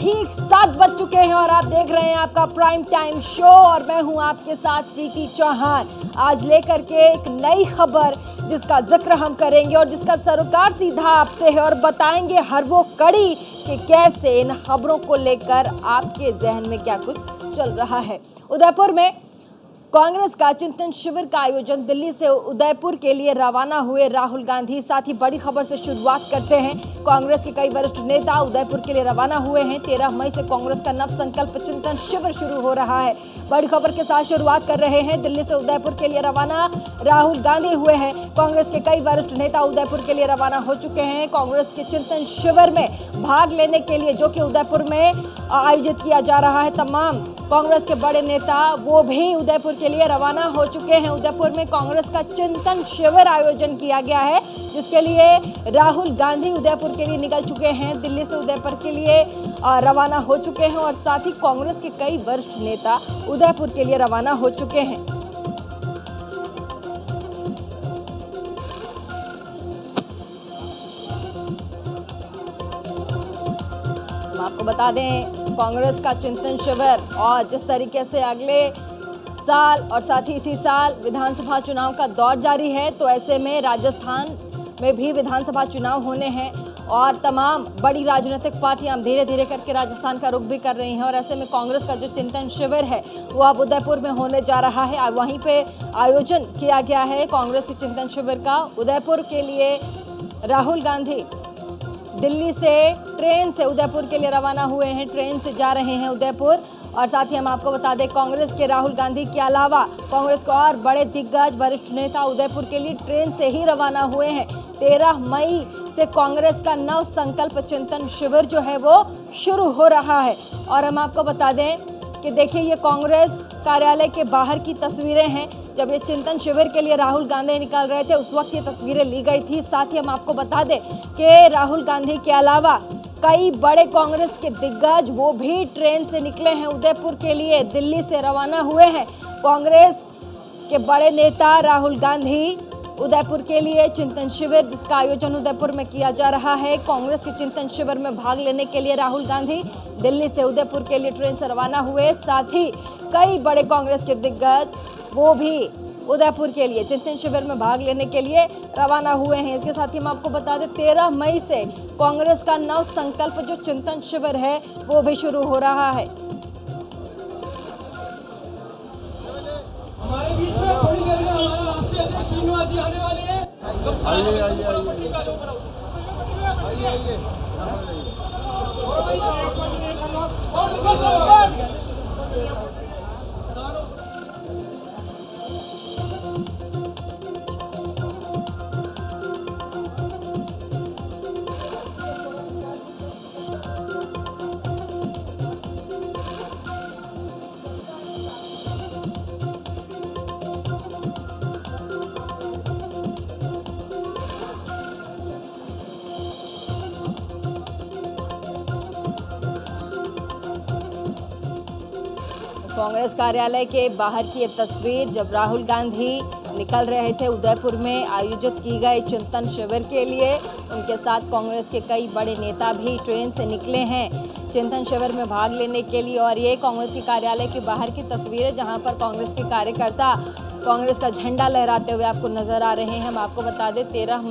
ठीक 7 बज चुके हैं और आप देख रहे हैं आपका प्राइम टाइम शो और मैं हूं आपके साथ प्रीति चौहान। आज लेकर के एक नई खबर जिसका जिक्र हम करेंगे और जिसका सरोकार सीधा आपसे है और बताएंगे हर वो कड़ी कि कैसे इन खबरों को लेकर आपके जहन में क्या कुछ चल रहा है। उदयपुर में कांग्रेस का चिंतन शिविर का आयोजन, दिल्ली से उदयपुर के लिए रवाना हुए राहुल गांधी। साथ ही बड़ी खबर से शुरुआत करते हैं। कांग्रेस के कई वरिष्ठ नेता उदयपुर के लिए रवाना हुए हैं। 13 मई से कांग्रेस का नव संकल्प चिंतन शिविर शुरू हो रहा है। बड़ी खबर के साथ शुरुआत कर रहे हैं। दिल्ली से उदयपुर के लिए रवाना राहुल गांधी हुए हैं। कांग्रेस के कई वरिष्ठ नेता उदयपुर के लिए रवाना हो चुके हैं। कांग्रेस के चिंतन शिविर में भाग लेने के लिए, जो कि उदयपुर में आयोजित किया जा रहा है, तमाम कांग्रेस के बड़े नेता वो भी उदयपुर के लिए रवाना हो चुके हैं। उदयपुर में कांग्रेस का चिंतन शिविर आयोजन किया गया है, जिसके लिए राहुल गांधी उदयपुर के लिए निकल चुके हैं। दिल्ली से उदयपुर के लिए रवाना हो चुके हैं और साथ ही कांग्रेस के कई वरिष्ठ नेता उदयपुर के लिए रवाना हो चुके हैं। हम आपको बता दें, कांग्रेस का चिंतन शिविर और जिस तरीके से अगले साल और साथ ही इसी साल विधानसभा चुनाव का दौर जारी है, तो ऐसे में राजस्थान में भी विधानसभा चुनाव होने हैं और तमाम बड़ी राजनीतिक पार्टियां धीरे धीरे करके राजस्थान का रुख भी कर रही हैं। और ऐसे में कांग्रेस का जो चिंतन शिविर है वो अब उदयपुर में होने जा रहा है। अब वहीं पे आयोजन किया गया है कांग्रेस के चिंतन शिविर का। उदयपुर के लिए राहुल गांधी दिल्ली से ट्रेन से उदयपुर के लिए रवाना हुए हैं। ट्रेन से जा रहे हैं उदयपुर। और साथ ही हम आपको बता दें, कांग्रेस के राहुल गांधी के अलावा कांग्रेस के और बड़े दिग्गज वरिष्ठ नेता उदयपुर के लिए ट्रेन से ही रवाना हुए हैं। 13 मई से कांग्रेस का नव संकल्प चिंतन शिविर जो है वो शुरू हो रहा है। और हम आपको बता दें कि देखिए, ये कांग्रेस कार्यालय के बाहर की तस्वीरें हैं। जब ये चिंतन शिविर के लिए राहुल गांधी निकल रहे थे उस वक्त ये तस्वीरें ली गई थी। साथ ही हम आपको बता दें कि राहुल गांधी के अलावा कई बड़े कांग्रेस के दिग्गज वो भी ट्रेन से निकले हैं उदयपुर के लिए, दिल्ली से रवाना हुए हैं। कांग्रेस के बड़े नेता राहुल गांधी उदयपुर के लिए चिंतन शिविर, जिसका आयोजन उदयपुर में किया जा रहा है, कांग्रेस के चिंतन शिविर में भाग लेने के लिए राहुल गांधी दिल्ली से उदयपुर के लिए ट्रेन से रवाना हुए। साथ ही कई बड़े कांग्रेस के दिग्गज वो भी उदयपुर के लिए चिंतन शिविर में भाग लेने के लिए रवाना हुए हैं। इसके साथ ही हम आपको बता दें, 13 मई से कांग्रेस का नव संकल्प जो चिंतन शिविर है वो भी शुरू हो रहा है। हमारे बीच में थोड़ी देर में हमारे राष्ट्रीय अध्यक्ष श्रीनिवास जी आने वाले हैं। कांग्रेस कार्यालय के बाहर की ये तस्वीर, जब राहुल गांधी निकल रहे थे उदयपुर में आयोजित की गई चिंतन शिविर के लिए। उनके साथ कांग्रेस के कई बड़े नेता भी ट्रेन से निकले हैं चिंतन शिविर में भाग लेने के लिए। और ये कांग्रेस के कार्यालय के बाहर की तस्वीर है, जहां पर कांग्रेस के कार्यकर्ता कांग्रेस का झंडा लहराते हुए आपको नजर आ रहे हैं। हम आपको बता दें, 13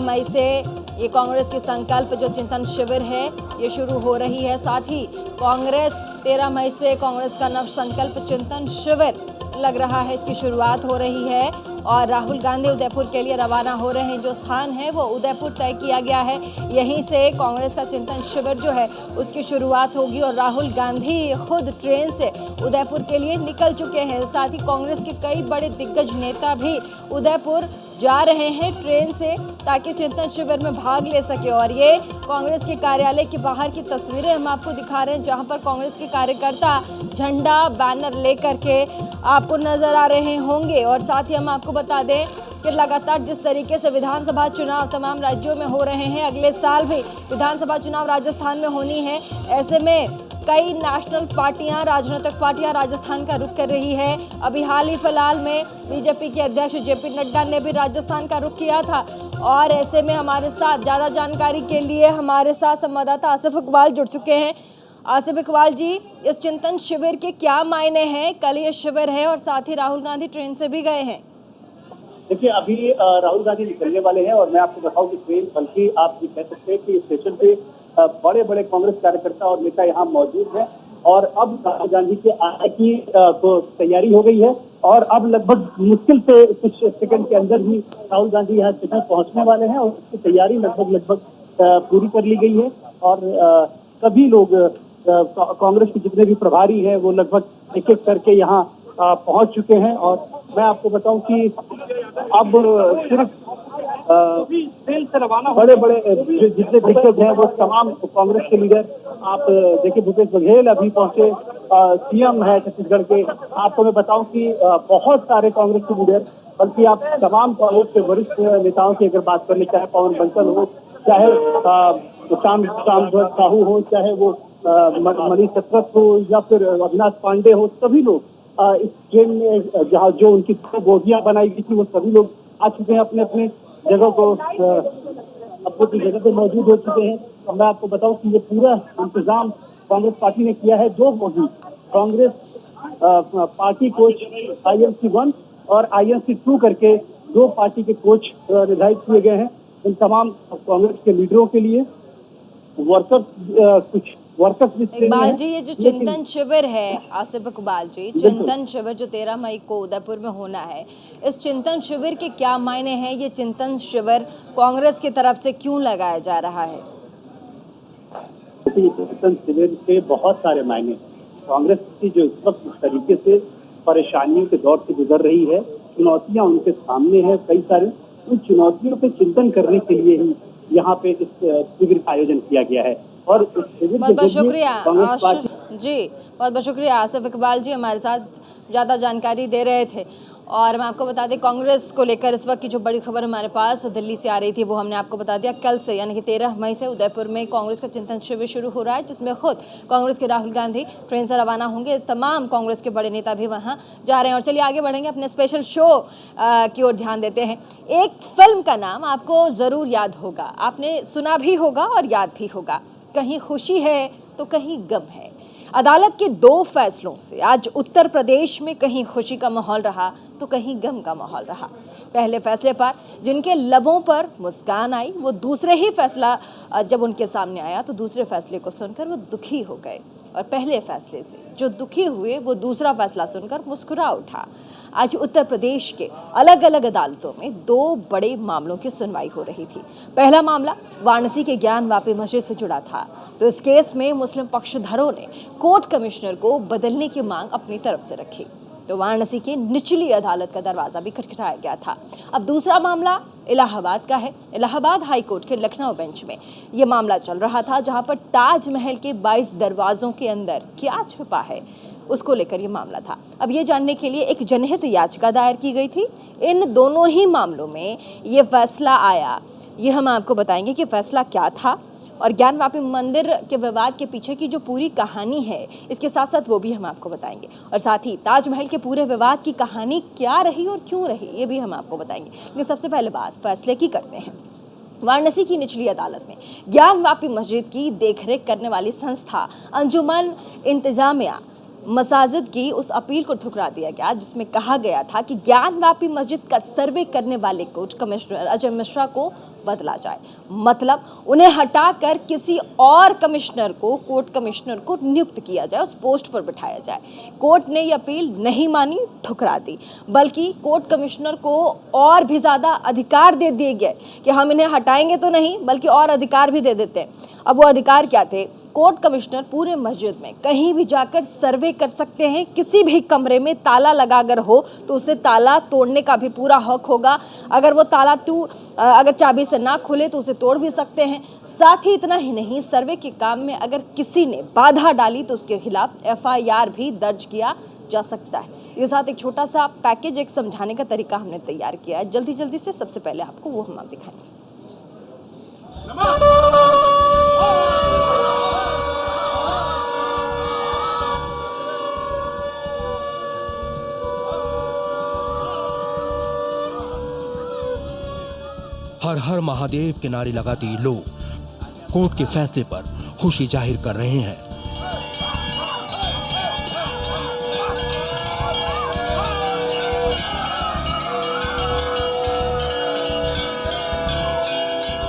मई से ये कांग्रेस के संकल्प जो चिंतन शिविर है ये शुरू हो रही है। साथ ही कांग्रेस 13 मई से कांग्रेस का नव संकल्प चिंतन शिविर लग रहा है, इसकी शुरुआत हो रही है और राहुल गांधी उदयपुर के लिए रवाना हो रहे हैं। जो स्थान है वो उदयपुर तय किया गया है, यहीं से कांग्रेस का चिंतन शिविर जो है उसकी शुरुआत होगी और राहुल गांधी खुद ट्रेन से उदयपुर के लिए निकल चुके हैं। साथ ही कांग्रेस के कई बड़े दिग्गज नेता भी उदयपुर जा रहे हैं ट्रेन से, ताकि चिंतन शिविर में भाग ले सके। और ये कांग्रेस के कार्यालय के बाहर की तस्वीरें हम आपको दिखा रहे हैं, जहां पर कांग्रेस के कार्यकर्ता झंडा बैनर लेकर के आपको नजर आ रहे होंगे। और साथ ही हम आपको बता दें कि लगातार जिस तरीके से विधानसभा चुनाव तमाम राज्यों में हो रहे हैं, अगले साल भी विधानसभा चुनाव राजस्थान में होनी है। ऐसे में कई नेशनल पार्टियां, राजनीतिक पार्टियां राजस्थान का रुख कर रही है। अभी हाल ही फिलहाल में बीजेपी के अध्यक्ष जेपी नड्डा ने भी राजस्थान का रुख किया था और ऐसे में हमारे साथ ज़्यादा जानकारी के लिए हमारे साथ संवाददाता आसिफ इकबाल जुड़ चुके हैं। आसिफ इकबाल जी, इस चिंतन शिविर के क्या मायने हैं? कल ये शिविर है और साथ ही राहुल गांधी ट्रेन से भी गए हैं। देखिए, अभी राहुल गांधी निकलने वाले हैं और मैं आपको बताऊं कि ट्रेन, बल्कि आप ये कह सकते हैं कि स्टेशन पे बड़े बड़े कांग्रेस कार्यकर्ता और नेता यहाँ मौजूद हैं और अब राहुल गांधी के आने की तो तैयारी हो गई है और अब लगभग मुश्किल से कुछ सेकंड के अंदर ही राहुल गांधी यहाँ स्टेशन पहुंचने वाले हैं और उसकी तैयारी लगभग पूरी कर ली गई है और सभी लोग कांग्रेस के जितने भी प्रभारी हैं वो लगभग एक एक करके यहाँ पहुंच चुके हैं। और मैं आपको बताऊं कि अब सिर्फ ट्रेन से रवाना बड़े बड़े जितने दिग्गज हैं वो तमाम कांग्रेस के लीडर, आप देखिए भूपेश बघेल अभी पहुंचे, सीएम है छत्तीसगढ़ के। आपको मैं बताऊं कि बहुत सारे कांग्रेस के लीडर, बल्कि आप तमाम कांग्रेस के वरिष्ठ नेताओं की अगर बात कर ले, चाहे पवन बंसल हो, चाहे रामध्वज साहू हो, चाहे वो मनीष सत्रत हो या फिर अविनाश पांडे हो, सभी लोग इस ट्रेन में जहाँ जो उनकी दो बोगियां बनाई गई थी वो सभी लोग आ चुके हैं अपने अपने जगह को अपनी जगह पे मौजूद हो चुके हैं। और मैं आपको बताऊं कि ये पूरा इंतजाम कांग्रेस पार्टी ने किया है। दो bogie Congress party coach INC 1 और INC 2 करके दो पार्टी के कोच निर्धारित किए गए हैं इन तमाम कांग्रेस के लीडरों के लिए। कुछ वर्कर्स भी इकबाल जी, ये जो चिंतन शिविर है, आसिफ इकबाल जी, चिंतन शिविर जो 13 मई को उदयपुर में होना है, इस चिंतन शिविर के क्या मायने हैं? ये चिंतन शिविर कांग्रेस की तरफ से क्यों लगाया जा रहा है? चिंतन शिविर के बहुत सारे मायने। कांग्रेस की जो इस वक्त इस तरीके से परेशानियों के दौर से गुजर रही है, चुनौतियां उनके सामने है कई सारी, उन चुनौतियों पे चिंतन करने के लिए ही यहाँ पे इस शिविर का आयोजन किया गया है। और बहुत बहुत शुक्रिया जी, बहुत बहुत शुक्रिया आसिफ इकबाल जी, हमारे साथ ज़्यादा जानकारी दे रहे थे। और मैं आपको बता दें, कांग्रेस को लेकर इस वक्त की जो बड़ी खबर हमारे पास दिल्ली से आ रही थी वो हमने आपको बता दिया। कल से यानी कि 13 मई से उदयपुर में कांग्रेस का चिंतन शिविर शुरू हो रहा है, जिसमें खुद कांग्रेस के राहुल गांधी ट्रेन से रवाना होंगे। तमाम कांग्रेस के बड़े नेता भी वहाँ जा रहे हैं। और चलिए आगे बढ़ेंगे, अपने स्पेशल शो की ओर ध्यान देते हैं। एक फिल्म का नाम आपको ज़रूर याद होगा, आपने सुना भी होगा और याद भी होगा, कहीं खुशी है तो कहीं गम है। अदालत के दो फैसलों से आज उत्तर प्रदेश में कहीं खुशी का माहौल रहा तो कहीं गम का माहौल रहा। पहले फैसले पर जिनके लबों पर मुस्कान आई, वो दूसरे ही फैसला जब उनके सामने आया तो दूसरे फैसले को सुनकर वो दुखी हो गए, और पहले फैसले से जो दुखी हुए वो दूसरा फैसला सुनकर मुस्कुरा उठा। आज उत्तर प्रदेश के अलग अलग अदालतों में दो बड़े मामलों की सुनवाई हो रही थी। पहला मामला वाराणसी के ज्ञान वापी मस्जिद से जुड़ा था, तो इस केस में मुस्लिम पक्षधरों ने कोर्ट कमिश्नर को बदलने की मांग अपनी तरफ से रखी, तो वाराणसी की निचली अदालत का दरवाजा भी खटखटाया गया था। अब दूसरा मामला इलाहाबाद का है। इलाहाबाद हाई कोर्ट के लखनऊ बेंच में ये मामला चल रहा था, जहां पर ताजमहल के 22 दरवाजों के अंदर क्या छुपा है उसको लेकर ये मामला था। अब ये जानने के लिए एक जनहित याचिका दायर की गई थी। इन दोनों ही मामलों में ये फैसला आया, ये हम आपको बताएंगे कि फैसला क्या था, और ज्ञान वापी मंदिर के विवाद के पीछे की जो पूरी कहानी है इसके साथ साथ वो भी हम आपको बताएंगे, और साथ ही ताजमहल के पूरे विवाद की कहानी क्या रही और क्यों रही ये भी हम आपको बताएंगे। लेकिन सबसे पहले बात फैसले की करते हैं। वाराणसी की निचली अदालत में ज्ञान वापी मस्जिद की देखरेख करने वाली संस्था अंजुमन इंतजामिया मसाजिद की उस अपील को ठुकरा दिया गया, जिसमें कहा गया था कि ज्ञान वापी मस्जिद का सर्वे करने वाले कोर्ट कमिश्नर अजय मिश्रा को बदला जाए, मतलब उन्हें हटाकर किसी और कमिश्नर को, कोर्ट कमिश्नर को नियुक्त किया जाए, उस पोस्ट पर बिठाया जाए। कोर्ट ने यह अपील नहीं मानी, ठुकरा दी, बल्कि कोर्ट कमिश्नर को और भी ज़्यादा अधिकार दे दिए गए कि हम इन्हें हटाएंगे तो नहीं बल्कि और अधिकार भी दे देते हैं। अब वो अधिकार क्या थे? कोर्ट कमिश्नर पूरे मस्जिद में कहीं भी जाकर सर्वे कर सकते हैं, किसी भी कमरे में ताला लगा अगर हो तो उसे ताला तोड़ने का भी पूरा हक होगा। अगर वो ताला अगर चाबी से ना खुले तो उसे तोड़ भी सकते हैं। साथ ही इतना ही नहीं, सर्वे के काम में अगर किसी ने बाधा डाली तो उसके खिलाफ FIR भी दर्ज किया जा सकता है। इसके साथ एक छोटा सा पैकेज, एक समझाने का तरीका हमने तैयार किया है, जल्दी से सबसे पहले आपको वो हम दिखाएंगे। हर हर महादेव के नारे लगाते ये लोग कोर्ट के फैसले पर खुशी जाहिर कर रहे हैं।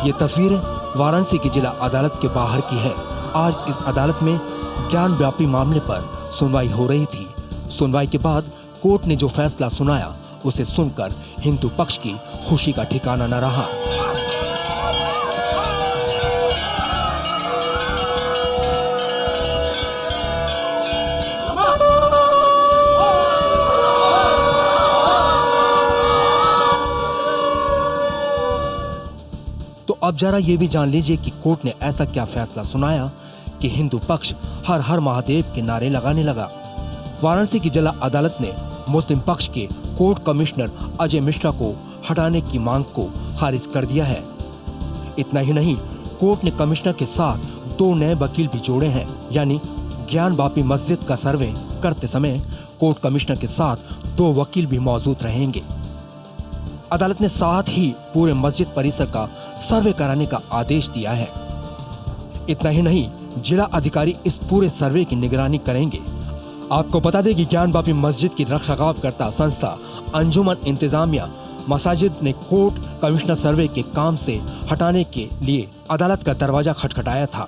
ये तस्वीरें वाराणसी की जिला अदालत के बाहर की है। आज इस अदालत में ज्ञान व्यापी मामले पर सुनवाई हो रही थी। सुनवाई के बाद कोर्ट ने जो फैसला सुनाया उसे सुनकर हिंदू पक्ष की खुशी का ठिकाना न रहा। तो अब जरा ये भी जान लीजिए कि कोर्ट ने ऐसा क्या फैसला सुनाया कि हिंदू पक्ष हर हर महादेव के नारे लगाने लगा। वाराणसी की जिला अदालत ने मुस्लिम पक्ष के कोर्ट कमिश्नर अजय मिश्रा को हटाने की मांग को खारिज कर दिया है। इतना ही नहीं, कोर्ट ने कमिश्नर के साथ 2 नए वकील भी जोड़े हैं, यानी ज्ञान बापी मस्जिद का सर्वे करते समय कोर्ट कमिश्नर के साथ 2 वकील भी मौजूद रहेंगे। अदालत ने साथ ही पूरे मस्जिद परिसर का सर्वे कराने का आदेश दिया है। इतना ही नहीं, जिला अधिकारी इस पूरे सर्वे की निगरानी करेंगे। आपको बता दें कि ज्ञान बापी मस्जिद की रखरखाव करता संस्था अंजुमन इंतजामिया मसाजिद ने कोर्ट कमिश्नर सर्वे के काम से हटाने के लिए अदालत का दरवाजा खटखटाया था।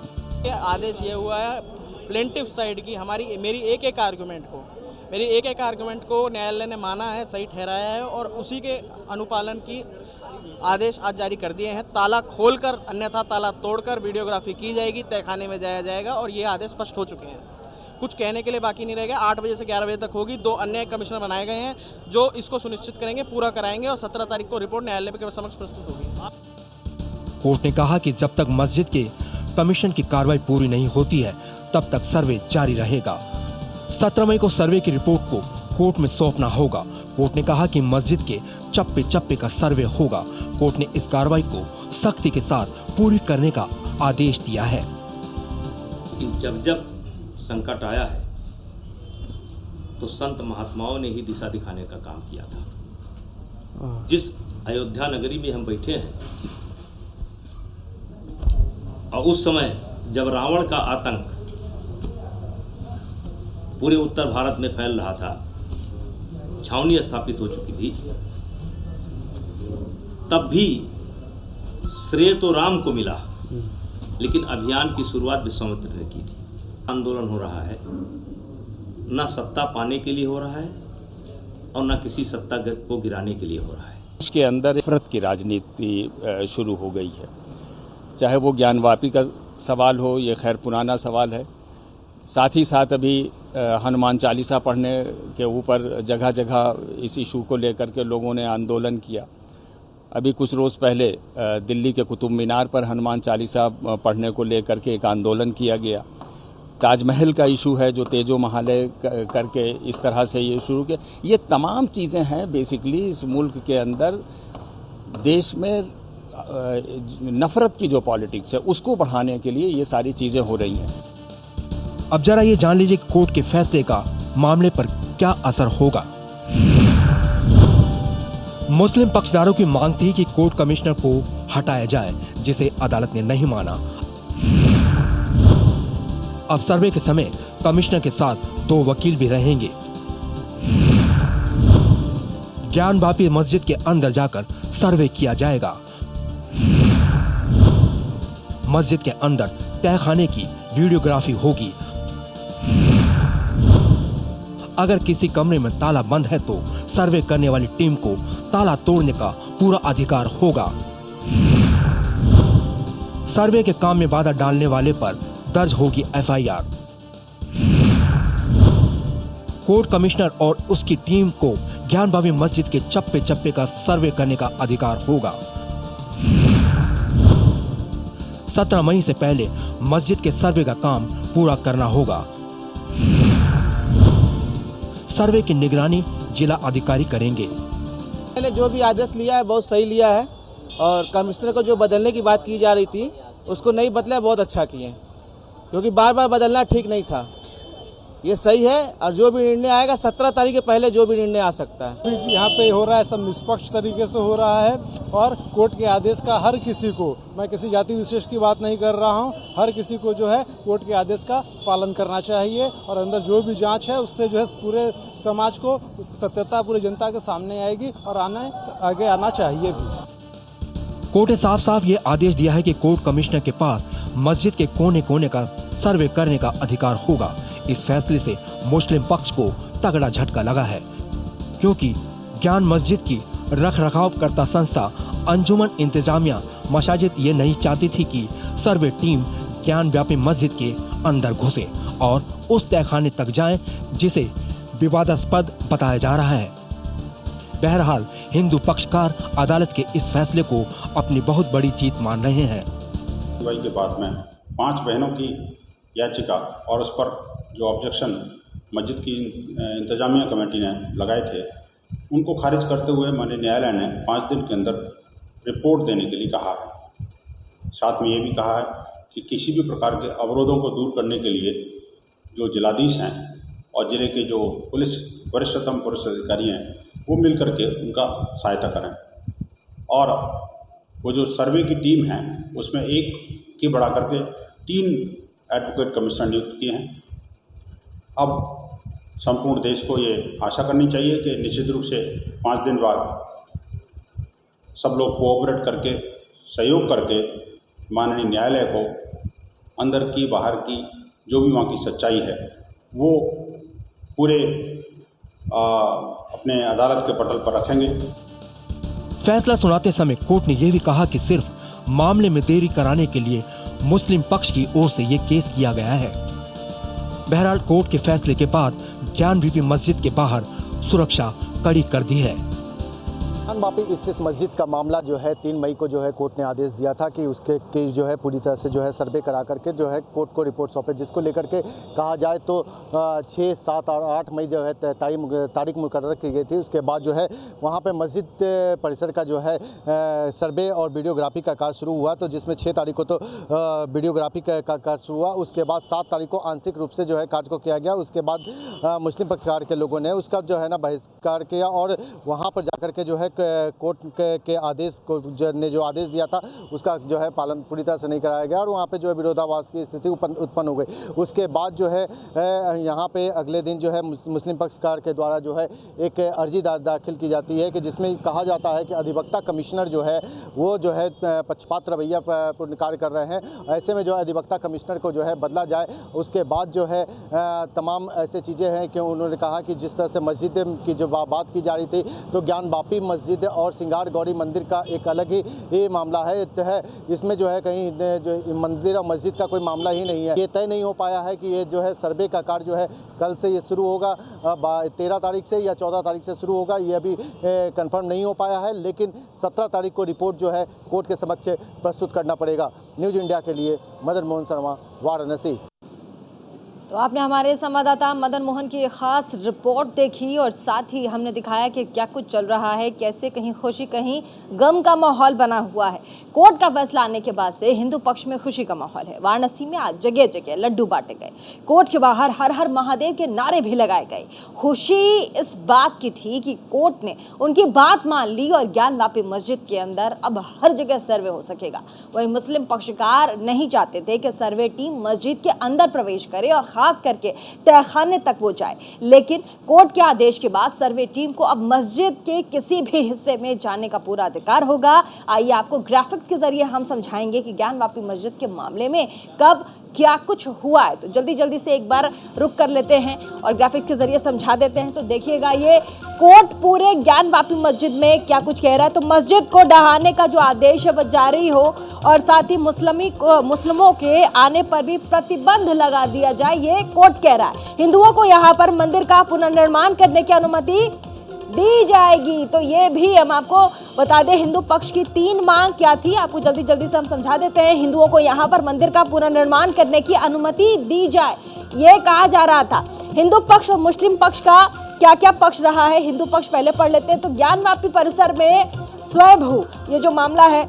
आदेश ये हुआ है प्लेंटिफ साइड की मेरी एक एक आर्गुमेंट को न्यायालय ने माना है, सही ठहराया है और उसी के अनुपालन की आदेश आज जारी कर दिए हैं। ताला खोलकर अन्यथा ताला तोड़कर वीडियोग्राफी की जाएगी, तहखाने में जाया जाएगा और ये आदेश स्पष्ट हो चुके हैं। कुछ कहने के लिए बाकी नहीं रहेगा। 8 बजे से 11 बजे तक होगी। 2 अन्य कमिश्नर बनाए गए हैं जो इसको सुनिश्चित करेंगे, पूरा कराएंगे और 17 तारीख को रिपोर्ट न्यायालय के समक्ष प्रस्तुत होगी। कोर्ट ने कहा कि जब तक मस्जिद के कमीशन की कार्रवाई पूरी नहीं होती है तब तक सर्वे जारी रहेगा। 17 मई को सर्वे की रिपोर्ट को कोर्ट में सौंपना होगा। कोर्ट ने कहा कि मस्जिद के चप्पे चप्पे का सर्वे होगा। कोर्ट ने इस कार्रवाई को सख्ती के साथ पूरी करने का आदेश दिया है। जब संकट आया है तो संत महात्माओं ने ही दिशा दिखाने का काम किया था। जिस अयोध्या नगरी में हम बैठे हैं और उस समय जब रावण का आतंक पूरे उत्तर भारत में फैल रहा था, छावनी स्थापित हो चुकी थी, तब भी श्रेय तो राम को मिला, लेकिन अभियान की शुरुआत विश्वामित्र ने की थी। आंदोलन हो रहा है, न सत्ता पाने के लिए हो रहा है और न किसी सत्ता को गिराने के लिए हो रहा है। इसके अंदर नफरत की राजनीति शुरू हो गई है। चाहे वो ज्ञानवापी का सवाल हो, ये खैर पुराना सवाल है। साथ ही साथ अभी हनुमान चालीसा पढ़ने के ऊपर जगह जगह इस इशू को लेकर के लोगों ने आंदोलन किया। अभी कुछ रोज़ पहले दिल्ली के कुतुब मीनार पर हनुमान चालीसा पढ़ने को लेकर के एक आंदोलन किया गया। ताजमहल का इशू है जो तेजो महालय करके इस तरह से ये शुरू किया। ये तमाम चीज़ें हैं बेसिकली इस मुल्क के अंदर देश में नफरत की जो पॉलिटिक्स है उसको बढ़ाने के लिए ये सारी चीज़ें हो रही हैं। अब जरा ये जान लीजिए कि कोर्ट के फैसले का मामले पर क्या असर होगा। मुस्लिम पक्षधारों की मांग थी कि कोर्ट कमिश्नर को हटाया जाए, जिसे अदालत ने नहीं माना। अब सर्वे के समय कमिश्नर के साथ 2 वकील भी रहेंगे। ज्ञान बापी मस्जिद के अंदर जाकर सर्वे किया जाएगा। मस्जिद के अंदर तहखाने की वीडियोग्राफी होगी। अगर किसी कमरे में ताला बंद है तो सर्वे करने वाली टीम को ताला तोड़ने का पूरा अधिकार होगा। सर्वे के काम में बाधा डालने वाले पर दर्ज होगी FIR। कोर्ट कमिश्नर और उसकी टीम को ज्ञान बापी मस्जिद के चप्पे चप्पे का सर्वे करने का अधिकार होगा। 17 मई से पहले मस्जिद के सर्वे का काम पूरा करना होगा। सर्वे की निगरानी जिला अधिकारी करेंगे। मैंने जो भी आदेश लिया है बहुत सही लिया है और कमिश्नर को जो बदलने की बात की जा रही थी उसको नहीं बदला, बहुत अच्छा किए, क्योंकि बार बार बदलना ठीक नहीं था। ये सही है और जो भी निर्णय आएगा 17 तारीख के पहले जो भी निर्णय आ सकता है। यहाँ पे हो रहा है सब निष्पक्ष तरीके से हो रहा है और कोर्ट के आदेश का हर किसी को, मैं किसी जाति विशेष की बात नहीं कर रहा हूँ, हर किसी को जो है कोर्ट के आदेश का पालन करना चाहिए और अंदर जो भी जांच है उससे जो है पूरे समाज को उसकी सत्यता पूरी जनता के सामने आएगी और आगे आना चाहिए भी। कोर्ट ने साफ साफ ये आदेश दिया है कि कोर्ट कमिश्नर के पास मस्जिद के कोने कोने का सर्वे करने का अधिकार होगा। इस फैसले से मुस्लिम पक्ष को तगड़ा झटका लगा है, क्योंकि ज्ञान मस्जिद की रख रखाव करता संस्था अंजुमन इंतजामिया मसाजिद ये नहीं चाहती थी कि सर्वे टीम ज्ञान व्यापी मस्जिद के अंदर घुसे और उस तहखाने तक जाए जिसे विवादास्पद बताया जा रहा है। बहरहाल हिंदू पक्षकार अदालत के इस फैसले को अपनी बहुत बड़ी जीत मान रहे हैं। के बाद में 5 बहनों की याचिका और उस पर जो ऑब्जेक्शन मस्जिद की इंतजामिया कमेटी ने लगाए थे उनको खारिज करते हुए माननीय न्यायालय ने 5 दिन के अंदर रिपोर्ट देने के लिए कहा है। साथ में ये भी कहा है कि किसी भी प्रकार के अवरोधों को दूर करने के लिए जो जिलाधीश हैं और जिले के जो पुलिस वरिष्ठतम पुलिस अधिकारी हैं वो मिल करके उनका सहायता करें और वो जो सर्वे की टीम है उसमें एक की बढ़ा करके 3 एडवोकेट कमिश्नर नियुक्त किए हैं। अब संपूर्ण देश को ये आशा करनी चाहिए कि निश्चित रूप से 5 दिन बाद सब लोग कोऑपरेट करके सहयोग करके माननीय न्यायालय को अंदर की बाहर की जो भी वहाँ की सच्चाई है वो पूरे अपने अदालत के पटल पर रखेंगे। फैसला सुनाते समय कोर्ट ने यह भी कहा कि सिर्फ मामले में देरी कराने के लिए मुस्लिम पक्ष की ओर से ये केस किया गया है। बहरहाल कोर्ट के फैसले के बाद ज्ञान व्यापी मस्जिद के बाहर सुरक्षा कड़ी कर दी है। वापी स्थित मस्जिद का मामला जो है 3 मई को जो है कोर्ट ने आदेश दिया था कि उसके की जो है पूरी तरह से जो है सर्वे करा करके जो है कोर्ट को रिपोर्ट सौंपे, जिसको लेकर के कहा जाए तो 6, 7 और 8 मई जो है तारीख मुकर्रर की गई थी। उसके बाद जो है वहाँ पे मस्जिद परिसर का जो है सर्वे और वीडियोग्राफी का कार्य शुरू हुआ, तो जिसमें 6 तारीख को तो वीडियोग्राफी का कार्य शुरू हुआ। उसके बाद 7 तारीख को आंशिक रूप से जो है कार्य को किया गया। उसके बाद मुस्लिम पक्षकार के लोगों ने उसका जो है ना बहिष्कार किया और वहाँ पर जाकर के जो है कोर्ट के आदेश को ने जो आदेश दिया था उसका जो है पालन पूरी तरह से नहीं कराया गया और वहाँ पे जो है विरोधाभास की स्थिति उत्पन्न हो गई। उसके बाद जो है यहाँ पे अगले दिन जो है मुस्लिम पक्षकार के द्वारा जो है एक अर्जी दाखिल की जाती है कि जिसमें कहा जाता है कि अधिवक्ता कमिश्नर जो है वो जो है पक्षपात रवैया कार्य कर रहे हैं। ऐसे में जो है अधिवक्ता कमिश्नर को जो है बदला जाए। उसके बाद जो है तमाम ऐसे चीज़ें हैं कि उन्होंने कहा कि जिस तरह से मस्जिद की जो बात की जा रही थी तो ज्ञान वापी मस्जिद और सिंगार गौरी मंदिर का एक अलग ही ये मामला है। इसमें जो है कहीं जो मंदिर और मस्जिद का कोई मामला ही नहीं है। ये तय नहीं हो पाया है कि ये जो है सर्वे का कार्य जो है कल से ये शुरू होगा, 13 तारीख से या 14 तारीख से शुरू होगा, ये अभी कंफर्म नहीं हो पाया है। लेकिन 17 तारीख को रिपोर्ट जो है कोर्ट के समक्ष प्रस्तुत करना पड़ेगा। न्यूज़ इंडिया के लिए मदन मोहन शर्मा, वाराणसी। तो आपने हमारे संवाददाता मदन मोहन की खास रिपोर्ट देखी और साथ ही हमने दिखाया कि क्या कुछ चल रहा है, कैसे कहीं खुशी कहीं गम का माहौल बना हुआ है। कोर्ट का फैसला आने के बाद से हिंदू पक्ष में खुशी का माहौल है। वाराणसी में आज जगह जगह लड्डू बांटे गए, कोर्ट के बाहर हर हर महादेव के नारे भी लगाए गए। खुशी इस बात की थी कि कोर्ट ने उनकी बात मान ली और ज्ञान वापी मस्जिद के अंदर अब हर जगह सर्वे हो सकेगा। वहीं मुस्लिम पक्षकार नहीं चाहते थे कि सर्वे टीम मस्जिद के अंदर प्रवेश करे और खास करके तहखाने तक वो जाए, लेकिन कोर्ट के आदेश के बाद सर्वे टीम को अब मस्जिद के किसी भी हिस्से में जाने का पूरा अधिकार होगा। आइए आपको ग्राफिक्स के जरिए हम समझाएंगे कि ज्ञान वापी मस्जिद के मामले में कब क्या कुछ हुआ है। तो जल्दी से एक बार रुक कर लेते हैं और ग्राफिक्स के जरिए समझा देते हैं। तो देखिएगा ये कोर्ट पूरे ज्ञान वापी मस्जिद में क्या कुछ कह रहा है। तो मस्जिद को ढहाने का जो आदेश है वो जारी हो और साथ ही मुस्लिमों के आने पर भी प्रतिबंध लगा दिया जाए, ये कोर्ट कह रहा है। हिंदुओं को यहाँ पर मंदिर का पुनर्निर्माण करने की अनुमति दी जाएगी। तो ये भी हम आपको बता दें हिंदू पक्ष की 3 मांग क्या थी, आपको जल्दी से हम समझा देते हैं। हिंदुओं को यहाँ पर मंदिर का पुनर्निर्माण करने की अनुमति दी जाए, ये कहा जा रहा था। हिंदू पक्ष और मुस्लिम पक्ष का क्या क्या पक्ष रहा है, हिंदू पक्ष पहले पढ़ लेते हैं। तो ज्ञान वापी परिसर में स्वयंभू ये जो मामला है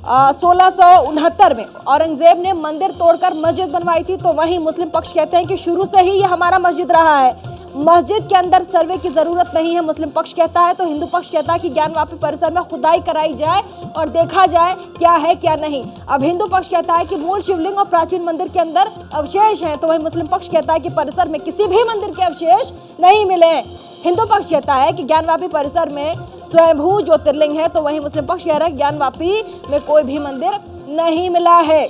1669 में औरंगजेब ने मंदिर तोड़कर मस्जिद बनवाई थी, तो वहीं मुस्लिम पक्ष कहते हैं कि शुरू से ही ये हमारा मस्जिद रहा है, मस्जिद के अंदर सर्वे की जरूरत नहीं है, मुस्लिम पक्ष कहता है। तो हिंदू पक्ष कहता है कि ज्ञानवापी परिसर में खुदाई कराई जाए और देखा जाए क्या है क्या नहीं। अब हिंदू पक्ष कहता है कि मूल शिवलिंग और प्राचीन मंदिर के अंदर अवशेष हैं, तो वहीं मुस्लिम पक्ष कहता है कि परिसर में किसी भी मंदिर के अवशेष नहीं मिले। हिंदू पक्ष कहता है कि ज्ञानवापी परिसर में स्वयंभू ज्योतिर्लिंग है, तो वहीं मुस्लिम पक्ष कह रहा है ज्ञानवापी में कोई भी मंदिर नहीं मिला है।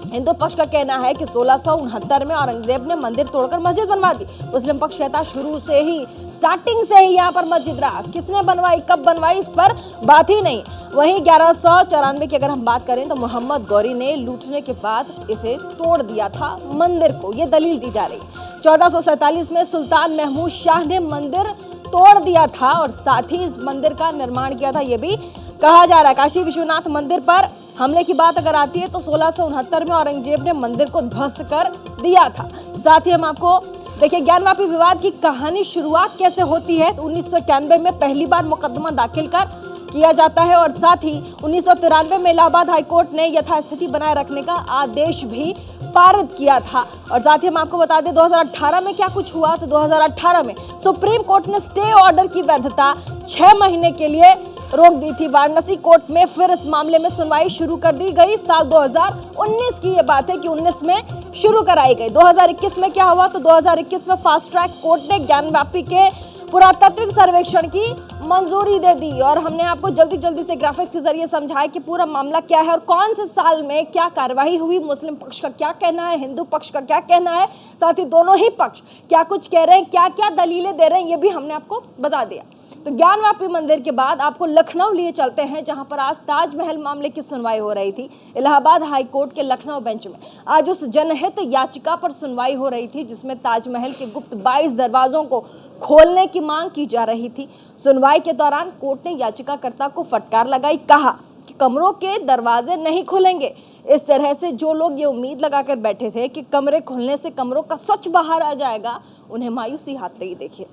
हिंदू पक्ष का कहना है कि 1669 में औरंगजेब ने मंदिर तोड़कर मस्जिद बनवा दी। मुस्लिम पक्ष कहता है शुरू से ही, स्टार्टिंग से ही यहाँ पर मस्जिद रहा, किसने बनवाई कब बनवाई इस पर बात ही नहीं। वहीं 1194 की अगर हम बात करें तो मोहम्मद गौरी ने लूटने के बाद इसे तोड़ दिया था मंदिर को, ये दलील दी जा रही। 1447 में सुल्तान महमूद शाह ने मंदिर तोड़ दिया था और साथ ही इस मंदिर का निर्माण किया था, ये भी कहा जा रहा है। काशी विश्वनाथ मंदिर पर हमले की बात अगर आती है तो 1669 में औरंगजेब ने मंदिर को ध्वस्त कर दिया था। साथ ही हम आपको देखिए ज्ञानवापी विवाद की कहानी शुरुआत कैसे होती है। तो 1991 में पहली बार मुकदमा दाखिल किया जाता है और साथ ही 1993 में इलाहाबाद हाईकोर्ट ने यथास्थिति बनाए रखने का आदेश भी पारित किया था। और साथ ही हम आपको बता दें 2018 में क्या कुछ हुआ। तो 2018 में सुप्रीम कोर्ट ने स्टे ऑर्डर की वैधता 6 महीने के लिए रोक दी थी। वाराणसी कोर्ट में फिर इस मामले में सुनवाई शुरू कर दी गई। साल 2019 की ये बात है कि 19 में शुरू कराई गई। 2021 में क्या हुआ। तो 2021 में फास्ट ट्रैक कोर्ट ने ज्ञानवापी के पुरातात्विक सर्वेक्षण की मंजूरी दे दी। और हमने आपको जल्दी से ग्राफिक्स के जरिए समझाया कि पूरा मामला क्या है और कौन से साल में क्या कार्रवाई हुई। मुस्लिम पक्ष का क्या कहना है, हिंदू पक्ष का क्या कहना है, साथ ही दोनों ही पक्ष क्या कुछ कह रहे हैं, क्या क्या दलीलें दे रहे हैं, ये भी हमने आपको बता दिया। तो ज्ञानवापी मंदिर के बाद आपको लखनऊ लिए चलते हैं, जहां पर आज ताजमहल मामले की सुनवाई हो रही थी। इलाहाबाद हाई कोर्ट के लखनऊ बेंच में आज उस जनहित याचिका पर सुनवाई हो रही थी जिसमें ताजमहल के गुप्त 22 दरवाजों को खोलने की मांग की जा रही थी। सुनवाई के दौरान कोर्ट ने याचिकाकर्ता को फटकार लगाई, कहा कि कमरों के दरवाजे नहीं खुलेंगे। इस तरह से जो लोग ये उम्मीद लगाकर बैठे थे कि कमरे खुलने से कमरों का सच बाहर आ जाएगा, उन्हें मायूसी हाथ लगी। देखिए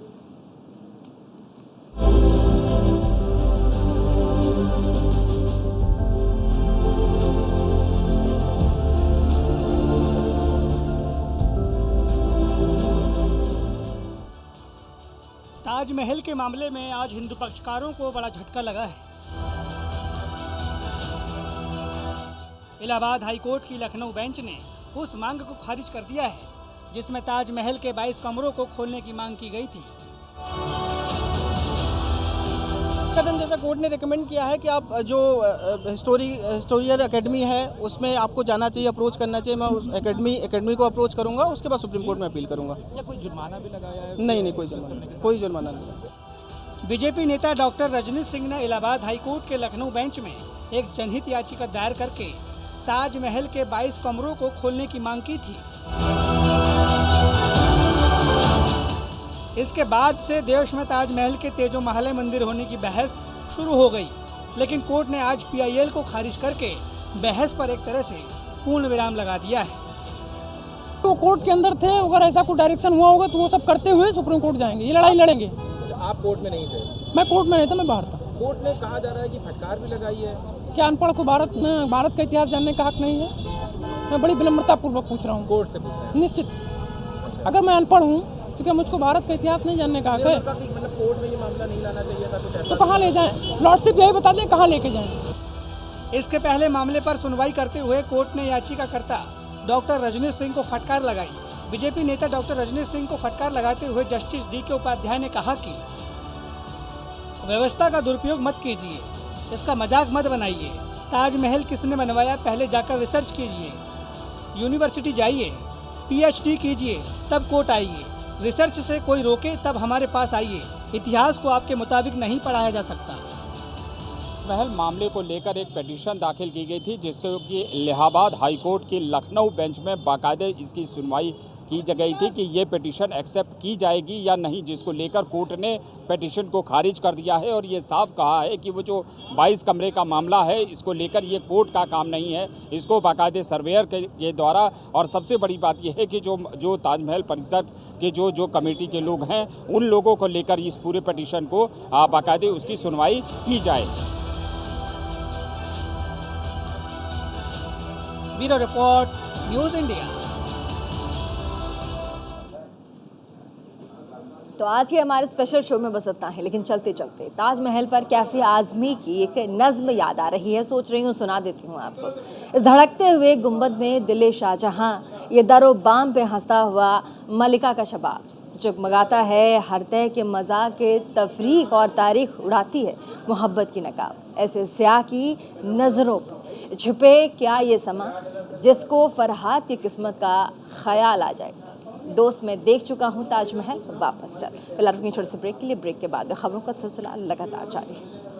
ताजमहल के मामले में आज हिंदू पक्षकारों को बड़ा झटका लगा है। इलाहाबाद हाईकोर्ट की लखनऊ बेंच ने उस मांग को खारिज कर दिया है जिसमें ताजमहल के 22 कमरों को खोलने की मांग की गई थी। कदम जैसा कोर्ट ने रिकमेंड किया है कि आप जो हिस्टोरियर एकेडमी है उसमें आपको जाना चाहिए, अप्रोच करना चाहिए। मैं उस एकेडमी को अप्रोच करूंगा, उसके बाद सुप्रीम कोर्ट में अपील करूंगा। क्या कोई जुर्माना भी लगाया है? नहीं, कोई जुर्माना नहीं। बीजेपी नेता डॉक्टर रजनीश सिंह ने इलाहाबाद हाईकोर्ट के लखनऊ बेंच में एक जनहित याचिका दायर करके ताजमहल के 22 कमरों को खोलने की मांग की थी। इसके बाद से देश में ताजमहल के तेजो महल मंदिर होने की बहस शुरू हो गई, लेकिन कोर्ट ने आज पीआईएल को खारिज करके बहस पर एक तरह से पूर्ण विराम लगा दिया है। तो कोर्ट के अंदर थे, अगर ऐसा कोई डायरेक्शन हुआ होगा तो वो सब करते हुए सुप्रीम कोर्ट जाएंगे, ये लड़ाई लड़ेंगे। आप कोर्ट में नहीं थे? मैं कोर्ट में नहीं था, मैं बाहर था। कोर्ट ने कहा जा रहा है कि फटकार भी लगाई है। क्या अनपढ़ को भारत का इतिहास जानने का हक नहीं है? मैं बड़ी विनम्रता पूर्वक पूछ रहा हूँ। कोर्ट से पूछ रहा हूं। निश्चित, अगर मैं अनपढ़ हूँ तो क्या मुझको भारत का इतिहास नहीं जानने का हक है? मतलब कोर्ट में ये मामला नहीं लाना चाहिए था, कुछ ऐसा तो कहाँ ले जाएं? लॉर्डशिप यही बता दें कहाँ लेके जाएं। इसके पहले मामले पर सुनवाई करते हुए कोर्ट ने याचिकाकर्ता डॉक्टर रजनीश सिंह को फटकार लगाई। बीजेपी नेता डॉक्टर रजनीश सिंह को फटकार लगाते हुए जस्टिस DK उपाध्याय ने कहा कि व्यवस्था का दुरुपयोग मत कीजिए, इसका मजाक मत बनाइए। ताजमहल किसने बनवाया पहले जाकर रिसर्च कीजिए, यूनिवर्सिटी जाइए, PhD कीजिए, तब कोर्ट आइए। रिसर्च से कोई रोके तब हमारे पास आइए। इतिहास को आपके मुताबिक नहीं पढ़ाया जा सकता। महल मामले को लेकर एक पिटीशन दाखिल की गई थी जिसको कि इलाहाबाद हाई कोर्ट की लखनऊ बेंच में बाकायदे इसकी सुनवाई की गई थी कि ये पिटीशन एक्सेप्ट की जाएगी या नहीं, जिसको लेकर कोर्ट ने पिटीशन को खारिज कर दिया है और ये साफ कहा है कि वो जो 22 कमरे का मामला है इसको लेकर ये कोर्ट का काम नहीं है, इसको बाकायदे सर्वेयर के द्वारा। और सबसे बड़ी बात यह है कि जो ताजमहल परिसर के जो कमेटी के लोग हैं उन लोगों को लेकर इस पूरे पिटीशन को बाकायदे उसकी सुनवाई की जाए। Bureau report, news India. तो आज के हमारे स्पेशल शो में बस इतना है, लेकिन चलते चलते ताजमहल पर कैफे आजमी की एक नज्म याद आ रही है। सोच रही हूँ सुना देती हूँ आपको। इस धड़कते हुए गुंबद में दिले शाहजहां, ये दरो बाम पे हंसता हुआ मलिका का शबाब, जगमगाता है हर तह के मज़ा के तफरीक और तारीख उड़ाती है मोहब्बत की नकाब। ऐसे स्याह की नज़रों पर छिपे क्या ये समा, जिसको फरहाद की किस्मत का ख्याल आ जाए। दोस्त मैं देख चुका हूँ ताजमहल, वापस चल। फिलहाल छोटे से ब्रेक के लिए, ब्रेक के बाद खबरों का सिलसिला लगातार जारी है।